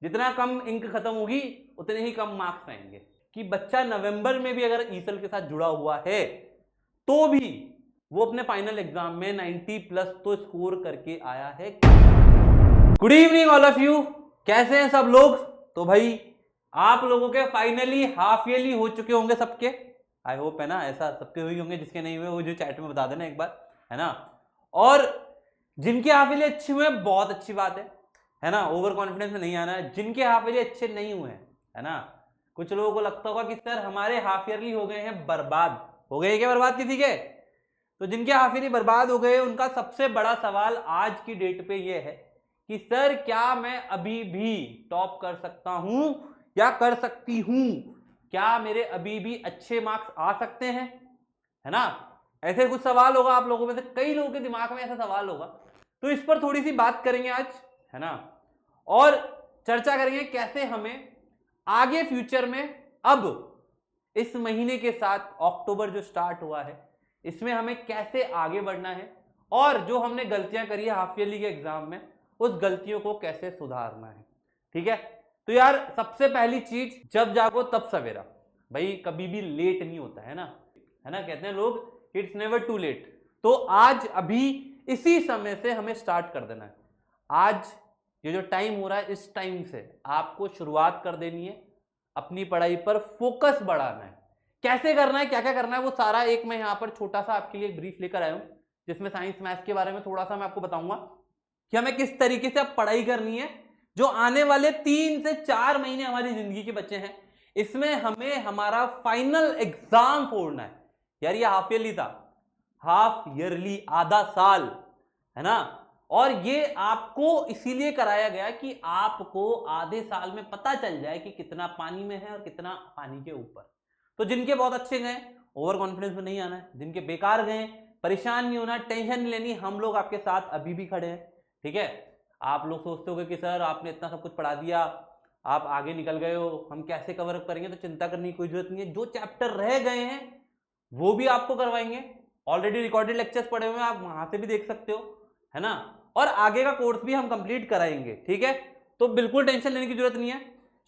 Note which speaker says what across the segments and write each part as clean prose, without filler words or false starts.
Speaker 1: जितना कम इंक खत्म होगी उतने ही कम मार्क्स आएंगे। कि बच्चा नवंबर में भी अगर ईसल के साथ जुड़ा हुआ है तो भी वो अपने फाइनल एग्जाम में 90 प्लस तो स्कोर करके आया है। Good evening all of you, कैसे हैं सब लोग? तो भाई आप लोगों के फाइनली हाफ ईयरली हो चुके होंगे सबके, आई होप, है ना? ऐसा सबके हुए होंगे, जिसके नहीं हुए वो जो चैट में बता देना एक बार, है ना? और जिनके हाफ ईयरली अच्छे हुए बहुत अच्छी बात है ना? ओवर कॉन्फिडेंस में नहीं आना है। जिनके हाफ ईयरली अच्छे नहीं हुए हैं, है ना, कुछ लोगों को लगता होगा कि सर हमारे हाफ ईयरली हो गए हैं बर्बाद। हो गए क्या बर्बाद किसी के? तो जिनके हाफ ईयरली बर्बाद हो गए उनका सबसे बड़ा सवाल आज की डेट पे ये है कि सर क्या मैं अभी भी टॉप कर सकता हूं या कर सकती हूं? क्या मेरे अभी भी अच्छे मार्क्स आ सकते हैं? है ना? ऐसे कुछ सवाल होगा आप लोगों में से, कई लोगों के दिमाग में ऐसा सवाल होगा। तो इस पर थोड़ी सी बात करेंगे आज, है ना? और चर्चा करेंगे कैसे हमें आगे फ्यूचर में, अब इस महीने के साथ अक्टूबर जो स्टार्ट हुआ है, इसमें हमें कैसे आगे बढ़ना है और जो हमने गलतियां करी है हाफ ईयरली के एग्जाम में उस गलतियों को कैसे सुधारना है। ठीक है? तो यार सबसे पहली चीज, जब जागो तब सवेरा। भाई कभी भी लेट नहीं होता, है ना? है ना? कहते हैं लोग इट्स नेवर टू लेट। तो आज अभी इसी समय से हमें स्टार्ट कर देना है। आज ये जो टाइम हो रहा है इस टाइम से आपको शुरुआत कर देनी है, अपनी पढ़ाई पर फोकस बढ़ाना है। कैसे करना है, क्या क्या करना है, वो सारा एक मैं यहाँ पर छोटा सा आपके लिए ब्रीफ लेकर आया हूं, जिसमें साइंस मैथ्स के बारे में थोड़ा सा मैं आपको बताऊंगा कि हमें किस तरीके से अब पढ़ाई करनी है। जो आने वाले 3 से 4 महीने हमारी जिंदगी के बच्चे हैं, इसमें हमें हमारा फाइनल एग्जाम फोड़ना है। यार ये हाफ ईयरली था, हाफ ईयरली आधा साल, है ना? और ये आपको इसीलिए कराया गया कि आपको आधे साल में पता चल जाए कि कितना पानी में है और कितना पानी के ऊपर। तो जिनके बहुत अच्छे गए, ओवर कॉन्फिडेंस में नहीं आना है। जिनके बेकार गए, परेशान नहीं होना, टेंशन नहीं लेनी, हम लोग आपके साथ अभी भी खड़े हैं। ठीक है? आप लोग सोचते होंगे कि सर आपने इतना सब कुछ पढ़ा दिया, आप आगे निकल गए हो, हम कैसे कवर अप करेंगे? तो चिंता करने की कोई जरूरत नहीं है। जो चैप्टर रह गए हैं वो भी आपको करवाएंगे। ऑलरेडी रिकॉर्डेड लेक्चर्स पढ़े हुए हैं, आप वहां से भी देख सकते हो, है ना? और आगे का कोर्स भी हम कंप्लीट कराएंगे। ठीक है? तो बिल्कुल टेंशन लेने की जरूरत नहीं है।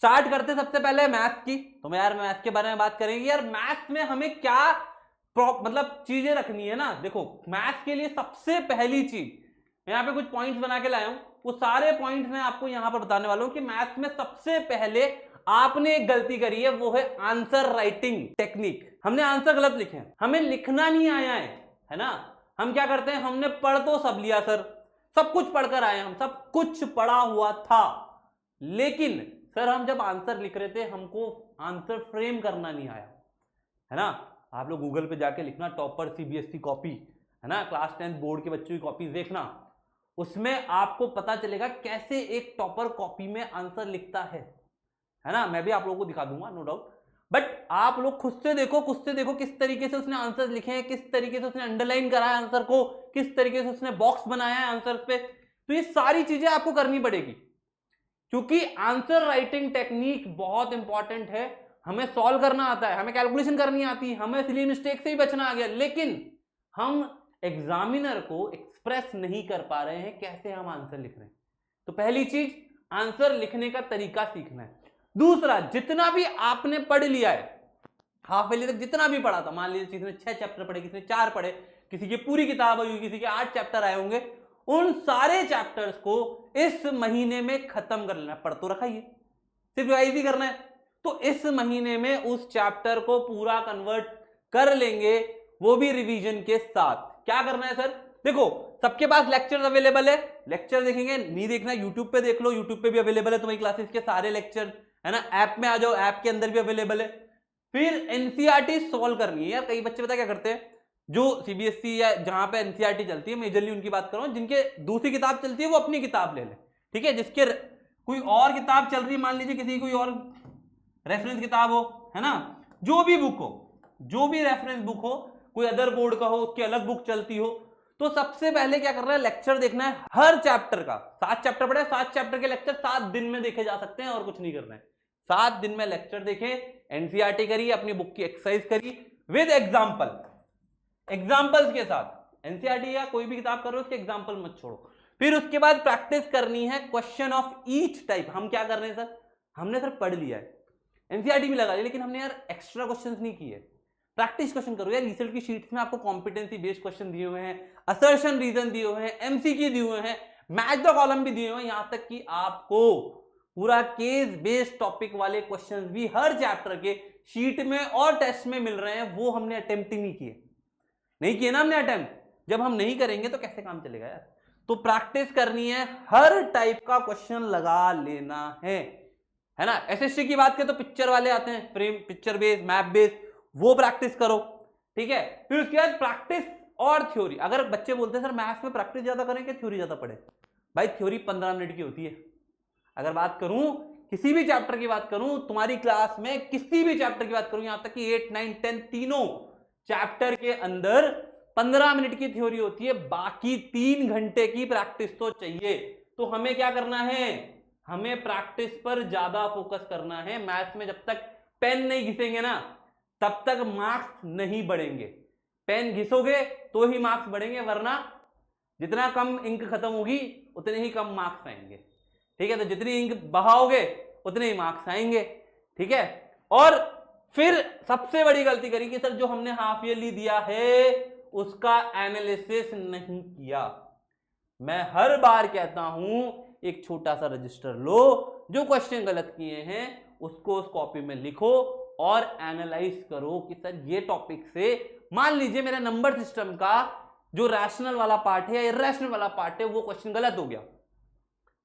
Speaker 1: स्टार्ट करते सबसे पहले मैथ्स की। तो मैं यार मैथ्स के बारे में बात करेंगे। यार मैथ्स में हमें क्या मतलब चीजें रखनी है ना। देखो मैथ्स के लिए सबसे पहली चीज, मैं यहाँ पे कुछ पॉइंट्स बना के लाया हूं, वो सारे पॉइंट्स मैं आपको यहां पर बताने वाला हूं कि मैथ्स में सबसे पहले आपने एक गलती करी है, वो है आंसर राइटिंग टेक्निक। हमने आंसर गलत लिखे हैं, हमें लिखना नहीं आया है ना? हम क्या करते हैं, हमने पढ़ तो सब लिया सर, सब कुछ पढ़कर आए, हम सब कुछ पढ़ा हुआ था, लेकिन सर हम जब आंसर लिख रहे थे हमको आंसर फ्रेम करना नहीं आया, है ना? आप लोग गूगल पे जाके लिखना टॉपर सीबीएसई कॉपी, है ना, क्लास 10 बोर्ड के बच्चों की कॉपी देखना, उसमें आपको पता चलेगा कैसे एक टॉपर कॉपी में आंसर लिखता है ना? मैं भी आप लोगों को दिखा दूंगा, नो डाउट। बट आप लोग खुद से देखो किस तरीके से उसने आंसर लिखे हैं, किस तरीके से उसने अंडरलाइन करा है आंसर को, किस तरीके से उसने बॉक्स बनाया है आंसर पे। तो ये सारी चीजें आपको करनी पड़ेगी, क्योंकि आंसर राइटिंग टेक्निक बहुत इंपॉर्टेंट है। हमें सॉल्व करना आता है, हमें कैलकुलेशन करनी आती है, हमें सिली मिस्टेक से ही बचना आ गया, लेकिन हम एग्जामिनर को एक्सप्रेस नहीं कर पा रहे हैं कैसे हम आंसर लिख रहे हैं। तो पहली चीज, आंसर लिखने का तरीका सीखना है। दूसरा, जितना भी आपने पढ़ लिया है हाफ ईयरली तक, जितना भी पढ़ा था, मान लीजिए किसी ने 6 चैप्टर पढ़े, किसी ने 4 पढ़े, किसी की पूरी किताब आई, किसी के 8 चैप्टर आए होंगे, उन सारे चैप्टर्स को इस महीने में खत्म कर लेना। पढ़ तो रखा ही है, सिर्फ रिवाइज ही करना है। तो इस महीने में उस चैप्टर को पूरा कन्वर्ट कर लेंगे, वो भी रिवीजन के साथ। क्या करना है सर? देखो सबके पास लेक्चर अवेलेबल है, लेक्चर देखेंगे, नहीं देखना यूट्यूब पे देख लो, यूट्यूब पे भी अवेलेबल है तुम्हारी क्लासेस के सारे लेक्चर, है ना? ऐप में आ जाओ, ऐप के अंदर भी अवेलेबल है। फिर एनसीईआरटी सॉल्व करनी है। यार कई बच्चे पता क्या करते हैं, जो सीबीएसई या जहां पे एनसीईआरटी चलती है, मेजरली उनकी बात कर रहा हूं, जिनके दूसरी किताब चलती है वो अपनी किताब ले ले। ठीक है? जिसके कोई और किताब चल रही, मान लीजिए किसी कोई और रेफरेंस किताब हो, है ना, जो भी बुक हो, जो भी रेफरेंस बुक हो, कोई अदर बोर्ड का हो, उसकी अलग बुक चलती हो, तो सबसे पहले क्या करना है, लेक्चर देखना है हर चैप्टर का। 7 चैप्टर पढ़े, 7 चैप्टर के लेक्चर 7 दिन में देखे जा सकते हैं, और कुछ नहीं करना है। 7 दिन में लेक्चर देखे, एनसीईआरटी करी, अपनी बुक की एक्सरसाइज करी विद एग्जाम्पल्स के साथ। एनसीईआरटी या कोई भी किताब कर रहे हो उसके एग्जाम्पल मत छोड़ो। फिर उसके बाद प्रैक्टिस करनी है क्वेश्चन ऑफ ईच टाइप। हम क्या कर रहे हैं सर, हमने सर पढ़ लिया है, एनसीईआरटी भी लगा लिया, लेकिन हमने यार एक्स्ट्रा क्वेश्चंस नहीं किए। प्रैक्टिस क्वेश्चन करो यार। रिजल्ट की शीट्स में आपको कॉम्पिटेंसी बेस्ड क्वेश्चन दिए हुए हैं, असर्शन रीजन दिए हुए हैं, एमसीक्यू दिए हुए हैं, मैच द कॉलम भी दिए हुए हैं, यहां तक कि आपको पूरा केस बेस्ड टॉपिक वाले क्वेश्चंस भी हर चैप्टर के शीट में और टेस्ट में मिल रहे हैं। वो हमने अटेम्प्ट ही नहीं किए ना हमने अटेम्प्ट। जब हम नहीं करेंगे तो कैसे काम चलेगा यार। तो प्रैक्टिस करनी है, हर टाइप का क्वेश्चन लगा लेना है ना। एसएसटी की बात करें तो पिक्चर वाले आते हैं, frame picture base, map base, वो प्रैक्टिस करो, ठीक है। फिर उसके बाद प्रैक्टिस और थ्योरी। अगर बच्चे बोलते हैं सर मैथ्स में प्रैक्टिस ज्यादा करें कि थ्योरी ज्यादा पढ़े, भाई थ्योरी 15 मिनट की होती है। अगर बात करूं किसी भी चैप्टर की बात करूं, तुम्हारी क्लास में किसी भी चैप्टर की बात करूं, यहां तक कि 8, 9, 10 तीनों चैप्टर के अंदर 15 मिनट की थ्योरी होती है, बाकी 3 घंटे की प्रैक्टिस तो चाहिए। तो हमें क्या करना है, हमें प्रैक्टिस पर ज्यादा फोकस करना है। मैथ्स में जब तक पेन नहीं घिसेंगे ना तब तक मार्क्स नहीं बढ़ेंगे। पेन घिसोगे तो ही मार्क्स बढ़ेंगे, वरना जितना कम इंक खत्म होगी उतने ही कम मार्क्स आएंगे, ठीक है। तो जितनी इंक बहाओगे उतने ही मार्क्स आएंगे, ठीक है। और फिर सबसे बड़ी गलती करी कि सर जो हमने हाफ ईयरली दिया है उसका एनालिसिस नहीं किया। मैं हर बार कहता हूं एक छोटा सा रजिस्टर लो, जो क्वेश्चन गलत किए हैं उसको उस कॉपी में लिखो और एनालाइज करो कि सर ये टॉपिक से, मान लीजिए मेरा नंबर सिस्टम का जो रैशनल वाला पार्ट है या इरैशनल वाला पार्ट है वो क्वेश्चन गलत हो गया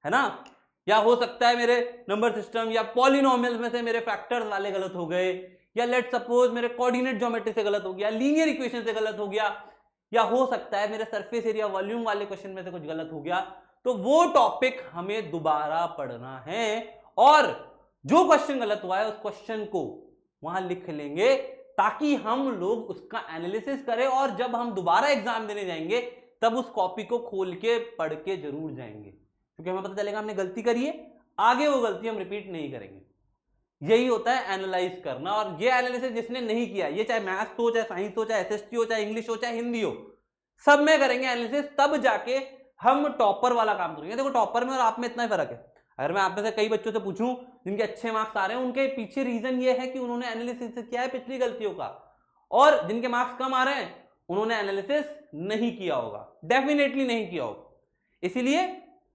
Speaker 1: है ना, या हो सकता है मेरे नंबर सिस्टम या पॉलिनोमियल में से मेरे फैक्टर्स वाले गलत हो गए, या लेट सपोज मेरे कोऑर्डिनेट ज्योमेट्री से गलत हो गया, लीनियर इक्वेशन से गलत हो गया, या हो सकता है मेरे सरफेस एरिया वॉल्यूम वाले क्वेश्चन में से कुछ गलत हो गया। तो वो टॉपिक हमें दोबारा पढ़ना है और जो क्वेश्चन गलत हुआ है उस क्वेश्चन को वहां लिख लेंगे ताकि हम लोग उसका एनालिसिस करें, और जब हम दोबारा एग्जाम देने जाएंगे तब उस कॉपी को खोल के पढ़ के जरूर जाएंगे, क्योंकि हमें पता चलेगा हमने गलती करी है, आगे वो गलती हम रिपीट नहीं करेंगे। यही होता है एनालाइज करना। और ये एनालिसिस जिसने नहीं किया, ये चाहे मैथ्स हो, चाहे साइंस हो, चाहे एसएसटी हो, चाहे इंग्लिश हो, चाहे हिंदी हो, सब में करेंगे एनालिसिस, तब जाके हम टॉपर वाला काम करेंगे। देखो टॉपर में और आप में इतना ही फर्क है। अगर मैं आप में से कई बच्चों से पूछूं जिनके अच्छे मार्क्स आ रहे हैं, उनके पीछे रीजन ये है कि उन्होंने एनालिसिस किया है पिछली गलतियों का, और जिनके मार्क्स कम आ रहे हैं उन्होंने एनालिसिस नहीं किया होगा, डेफिनेटली नहीं किया होगा, इसीलिए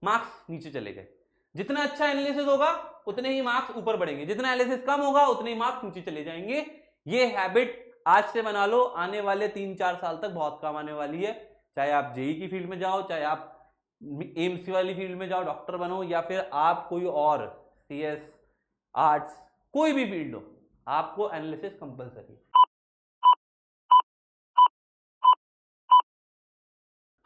Speaker 1: मार्क्स नीचे चले गए। जितना अच्छा एनालिसिस होगा उतने ही मार्क्स ऊपर बढ़ेंगे, जितना एनालिसिस कम होगा उतने ही मार्क्स नीचे चले जाएंगे। ये हैबिट आज से बना लो, आने वाले 3-4 साल तक बहुत काम आने वाली है। चाहे आप जेई की फील्ड में जाओ, चाहे आप एम्स वाली फील्ड में जाओ, डॉक्टर बनो, या फिर आप कोई और सीएस, आर्ट्स, कोई भी फील्ड हो, आपको एनालिसिस कंपलसरी।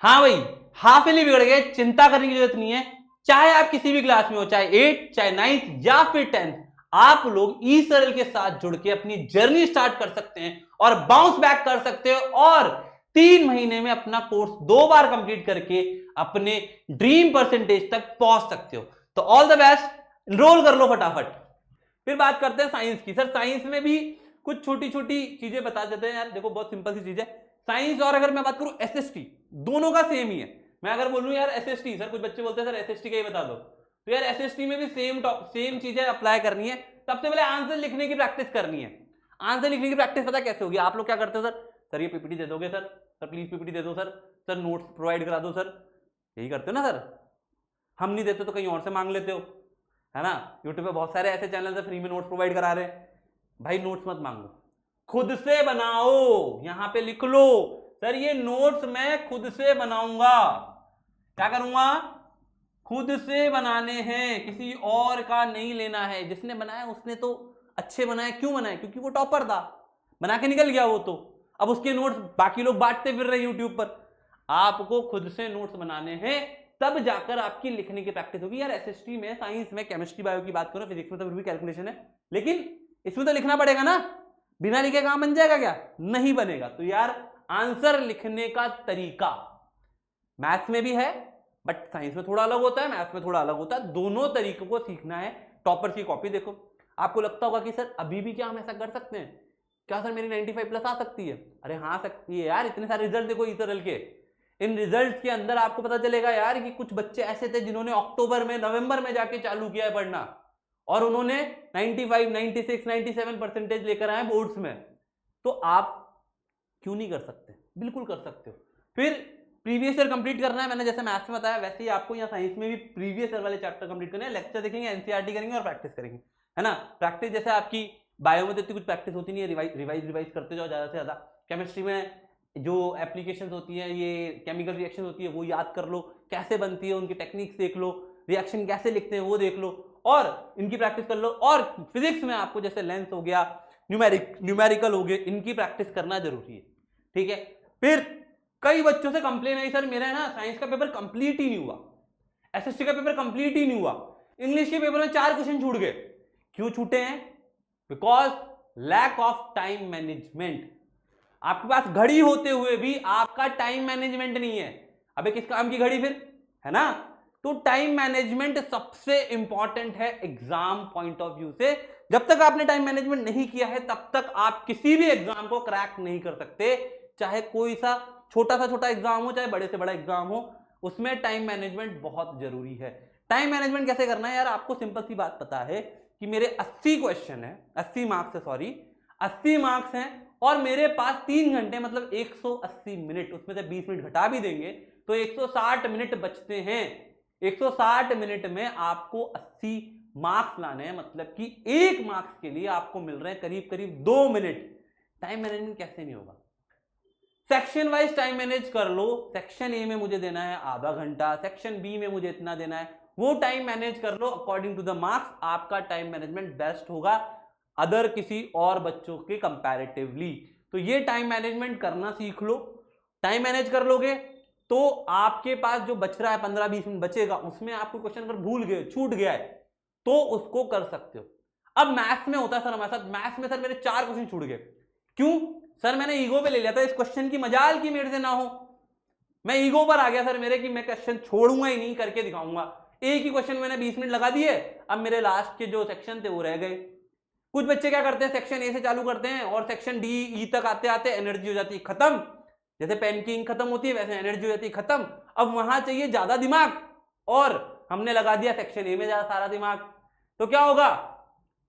Speaker 1: हाँ भाई, हाफ ईयरली बिगड़ गए, चिंता करने की जरूरत नहीं है। चाहे आप किसी भी क्लास में हो, चाहे 8, चाहे 9 या फिर 10, आप लोग ई सरल के साथ जुड़ के अपनी जर्नी स्टार्ट कर सकते हैं और बाउंस बैक कर सकते हो, और 3 महीने में अपना कोर्स 2 बार कंप्लीट करके अपने ड्रीम परसेंटेज तक पहुंच सकते हो। तो ऑल द बेस्ट, एनरोल कर लो फटाफट। फिर बात करते हैं साइंस की। सर साइंस में भी कुछ छोटी छोटी चीजें बता देते हैं यार। देखो बहुत सिंपल सी चीज है साइंस, और अगर मैं बात करूं एसएसटी, दोनों का सेम ही है। मैं अगर बोलूं यार एसएसटी, सर कुछ बच्चे बोलते हैं सर एसएसटी का ही बता दो, तो यार एसएसटी में भी सेम चीजें अप्लाई करनी है। सबसे पहले आंसर लिखने की प्रैक्टिस करनी है। आंसर लिखने की प्रैक्टिस पता कैसे होगी? आप लोग क्या करते हो सर ये पीपीटी दे दोगे सर प्लीज पीपीटी दे दो सर नोट्स प्रोवाइड करा दो सर, यही करते हो ना सर। हम नहीं देते तो कहीं और से मांग लेते हो, है ना। यूट्यूब पे बहुत सारे ऐसे चैनल है फ्री में नोट्स प्रोवाइड करा रहे हैं। भाई नोट्स मत मांगो, खुद से बनाओ। यहां पे लिख लो सर ये नोट्स मैं खुद से बनाऊंगा। क्या करूंगा? खुद से बनाने हैं, किसी और का नहीं लेना है। जिसने बनाया उसने तो अच्छे बनाए। क्यों बनाए? क्योंकि वो टॉपर था, बना के निकल गया वो तो। अब उसके नोट्स बाकी लोग बांटते फिर रहे यूट्यूब पर। आपको खुद से नोट्स बनाने हैं, तब जाकर आपकी लिखने की प्रैक्टिस होगी। यार एसएसटी में, साइंस में, केमिस्ट्री बायो की बात करो, फिजिक्स में तो फिर भी कैलकुलेशन है, लेकिन इसमें तो लिखना पड़ेगा ना। बिना लिखे काम बन जाएगा क्या? नहीं बनेगा। तो यार आंसर लिखने का तरीका मैथ्स में भी है, बट साइंस में थोड़ा अलग होता है, मैथ्स में थोड़ा अलग होता है। दोनों तरीकों को सीखना है। टॉपर्स की कॉपी देखो। आपको लगता होगा कि सर अभी भी क्या हम ऐसा कर सकते हैं? क्या सर मेरी 95 प्लस आ सकती है? अरे हाँ सकती है यार, इतने सारे रिजल्ट देखो ई सरल के, इन रिजल्ट के अंदर आपको पता चलेगा यार कि कुछ बच्चे ऐसे थे जिन्होंने अक्टूबर में नवंबर में जाके चालू किया है पढ़ना और उन्होंने 95, 96, 97% लेकर आए बोर्ड्स में। तो आप क्यों नहीं कर सकते? बिल्कुल कर सकते हो। फिर प्रीवियस ईयर कंप्लीट करना है, मैंने जैसे मैथ्स में बताया वैसे ही आपको यहाँ साइंस में भी प्रीवियस ईयर वाले चैप्टर कंप्लीट करने हैं। लेक्चर देखेंगे, एनसीईआरटी करेंगे और प्रैक्टिस करेंगे, है ना। प्रैक्टिस जैसे आपकी बायो में तो इतनी कुछ प्रैक्टिस होती नहीं है, रिवाइज करते जाओ ज्यादा से ज्यादा। केमिस्ट्री में जो एप्लीकेशंस होती है, ये केमिकल रिएक्शन होती है, वो याद कर लो, कैसे बनती है उनकी टेक्निक्स देख लो, रिएक्शन कैसे लिखते हैं वो देख लो और इनकी प्रैक्टिस कर लो। और फिजिक्स में आपको जैसे लेंस हो गया, न्यूमेरिकल हो गए, इनकी प्रैक्टिस करना जरूरी है, ठीक है। फिर कई बच्चों से कंप्लेन आई, सर मेरा ना साइंस का पेपर कंप्लीट ही नहीं हुआ, एसएसटी का पेपर कंप्लीट ही नहीं हुआ, इंग्लिश के पेपर में 4 क्वेश्चन छूट गए। क्यों छूटे हैं? Because lack of time management. आपके पास घड़ी होते हुए भी आपका टाइम मैनेजमेंट नहीं है। अबे किस काम की घड़ी फिर, है ना। तो टाइम मैनेजमेंट सबसे इंपॉर्टेंट है एग्जाम पॉइंट ऑफ व्यू से। जब तक आपने टाइम मैनेजमेंट नहीं किया है तब तक आप किसी भी एग्जाम को क्रैक नहीं कर सकते, चाहे कोई सा छोटा एग्जाम हो, चाहे बड़े से बड़ा एग्जाम हो, उसमें टाइम मैनेजमेंट बहुत जरूरी है। टाइम मैनेजमेंट कैसे करना है यार, आपको सिंपल सी बात पता है कि मेरे 80 क्वेश्चन है, 80 मार्क्स है, सॉरी 80 मार्क्स हैं और मेरे पास 3 घंटे मतलब 180 मिनट, उसमें से 20 मिनट घटा भी देंगे तो 160 मिनट बचते हैं। 160 मिनट में आपको 80 मार्क्स लाने हैं, मतलब कि 1 मार्क्स के लिए आपको मिल रहे हैं करीब करीब 2 मिनट। टाइम मैनेजमेंट कैसे नहीं होगा? सेक्शन वाइज टाइम मैनेज कर लो। सेक्शन ए में मुझे देना है आधा घंटा, सेक्शन बी में मुझे इतना देना है, वो टाइम मैनेज कर लो अकॉर्डिंग टू द मार्क्स। आपका टाइम मैनेजमेंट बेस्ट होगा अदर किसी और बच्चों के कंपैरेटिवली। तो ये टाइम मैनेजमेंट करना सीख लो। टाइम मैनेज कर लोगे तो आपके पास जो बच रहा है 15-20 मिनट बचेगा, उसमें आपको क्वेश्चन अगर भूल गए, छूट गया है तो उसको कर सकते हो। अब मैथ्स में होता है सर हमारे साथ, मैथ्स में सर मेरे 4 क्वेश्चन छूट गए। क्यों सर? मैंने ईगो पे ले लिया था इस क्वेश्चन की मजाल की मेरे से ना हो, मैं ईगो पर आ गया सर मेरे कि मैं क्वेश्चन छोड़ूंगा ही नहीं, करके दिखाऊंगा। एक ही क्वेश्चन मैंने 20 मिनट लगा दिए, अब मेरे लास्ट के जो सेक्शन थे वो रह गए। कुछ बच्चे क्या करते हैं, सेक्शन ए से चालू करते हैं और सेक्शन डी ई तक आते आते एनर्जी हो जाती है खत्म। जैसे पेन की इंक खत्म होती है वैसे एनर्जी हो जाती है खत्म। अब वहां चाहिए ज्यादा दिमाग और हमने लगा दिया सेक्शन ए में ज्यादा सारा दिमाग, तो क्या होगा?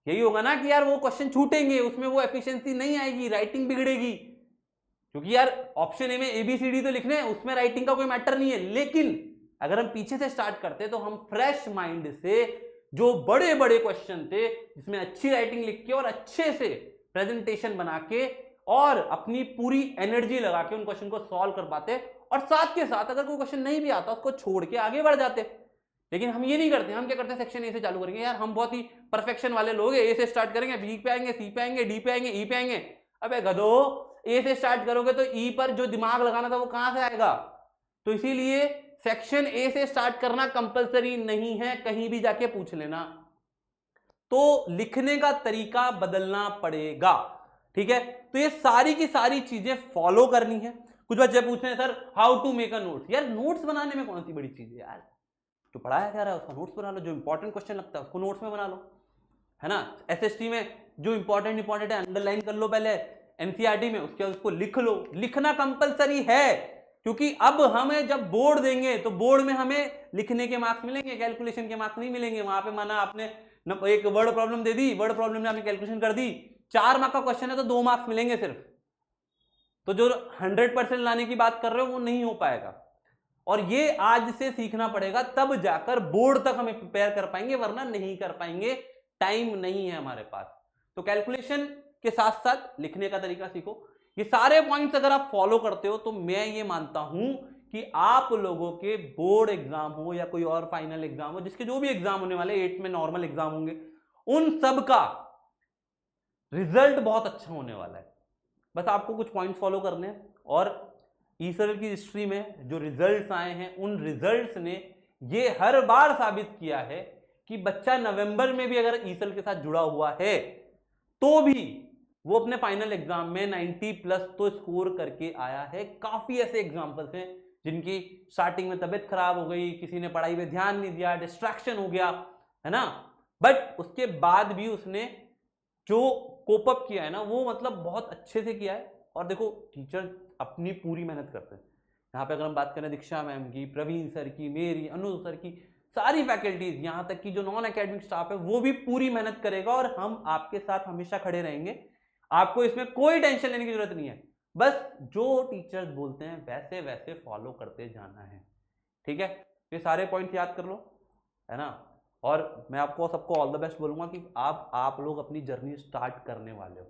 Speaker 1: यही होगा ना कि यार वो क्वेश्चन छूटेंगे, उसमें वो एफिशिएंसी नहीं आएगी, राइटिंग बिगड़ेगी। क्योंकि यार ऑप्शन ए में ABCD तो लिखने हैं, उसमें राइटिंग का कोई मैटर नहीं है। लेकिन अगर हम पीछे से स्टार्ट करते तो हम फ्रेश माइंड से जो बड़े बड़े क्वेश्चन थे जिसमें अच्छी राइटिंग लिख के और अच्छे से प्रेजेंटेशन बना के और अपनी पूरी एनर्जी लगा के उन क्वेश्चन को सॉल्व कर पाते, और साथ के साथ अगर कोई क्वेश्चन नहीं भी आता उसको छोड़ के आगे बढ़ जाते। लेकिन हम ये नहीं करते, हम क्या करते हैं, सेक्शन ए से चालू करेंगे। यार हम बहुत ही परफेक्शन वाले लोग हैं, ए से स्टार्ट करेंगे, बी पे आएंगे, सी पे आएंगे, डी पे आएंगे, ई पे आएंगे। अबे गधो, ए से स्टार्ट करोगे तो ई पर जो दिमाग लगाना था वो कहां से आएगा? तो इसीलिए सेक्शन ए से स्टार्ट करना कंपलसरी नहीं है, कहीं भी जाके पूछ लेना। तो लिखने का तरीका बदलना पड़ेगा, ठीक है। तो ये सारी की सारी चीजें फॉलो करनी है। कुछ बच्चे पूछ रहे हैं sir how to make a notes. यार नोट्स बनाने में कौन सी बड़ी चीज है यार, तो पढ़ाया क्या रहा है उसका नोट्स बना लो, जो इंपॉर्टेंट क्वेश्चन लगता है उसको नोट्स में बना लो, है ना। एसएसटी में जो इंपॉर्टेंट है अंडरलाइन कर लो पहले, एनसीईआरटी में उसके उसको लिख लो। लिखना कंपलसरी है क्योंकि अब हमें जब बोर्ड देंगे तो बोर्ड में हमें लिखने के मार्क्स मिलेंगे, कैलकुलेशन के मार्क्स नहीं मिलेंगे। वहां पे माना आपने एक वर्ड प्रॉब्लम दे दी, वर्ड प्रॉब्लम में आपने कैलकुलेशन कर दी, 4 मार्क का क्वेश्चन है तो 2 मार्क्स मिलेंगे सिर्फ। तो जो 100% लाने की बात कर रहे हो वो नहीं हो पाएगा, और ये आज से सीखना पड़ेगा, तब जाकर बोर्ड तक हमें प्रिपेयर कर पाएंगे, वरना नहीं कर पाएंगे, टाइम नहीं है हमारे पास। तो कैलकुलेशन के साथ साथ लिखने का तरीका सीखो। ये सारे पॉइंट्स अगर आप फॉलो करते हो तो मैं ये मानता हूं कि आप लोगों के बोर्ड एग्जाम हो या कोई और फाइनल एग्जाम हो, जिसके जो भी एग्जाम होने वाले 8 में नॉर्मल एग्जाम होंगे, उन सब का रिजल्ट बहुत अच्छा होने वाला है। बस आपको कुछ पॉइंट्स फॉलो करने हैं, और ईसरल की हिस्ट्री में जो रिजल्ट्स आए हैं उन रिजल्ट्स ने ये हर बार साबित किया है कि बच्चा नवंबर में भी अगर ईसरल के साथ जुड़ा हुआ है तो भी वो अपने फाइनल एग्जाम में 90+ तो स्कोर करके आया है। काफी ऐसे एग्जाम्पल्स हैं जिनकी स्टार्टिंग में तबीयत खराब हो गई, किसी ने पढ़ाई में ध्यान नहीं दिया, डिस्ट्रैक्शन हो गया, है ना, बट उसके बाद भी उसने जो कोप अप किया है ना वो मतलब बहुत अच्छे से किया है। और देखो टीचर अपनी पूरी मेहनत करते हैं, यहाँ पे अगर हम बात करें दीक्षा मैम की, प्रवीण सर की, मेरी, अनुज सर की, सारी फैकल्टीज, यहाँ तक कि जो नॉन एकेडमिक स्टाफ है वो भी पूरी मेहनत करेगा और हम आपके साथ हमेशा खड़े रहेंगे। आपको इसमें कोई टेंशन लेने की जरूरत नहीं है, बस जो टीचर्स बोलते हैं वैसे वैसे फॉलो करते जाना है, ठीक है। ये सारे पॉइंट्स याद कर लो, है ना। और मैं आपको सबको ऑल द बेस्ट बोलूंगा कि आप लोग अपनी जर्नी स्टार्ट करने वाले हो।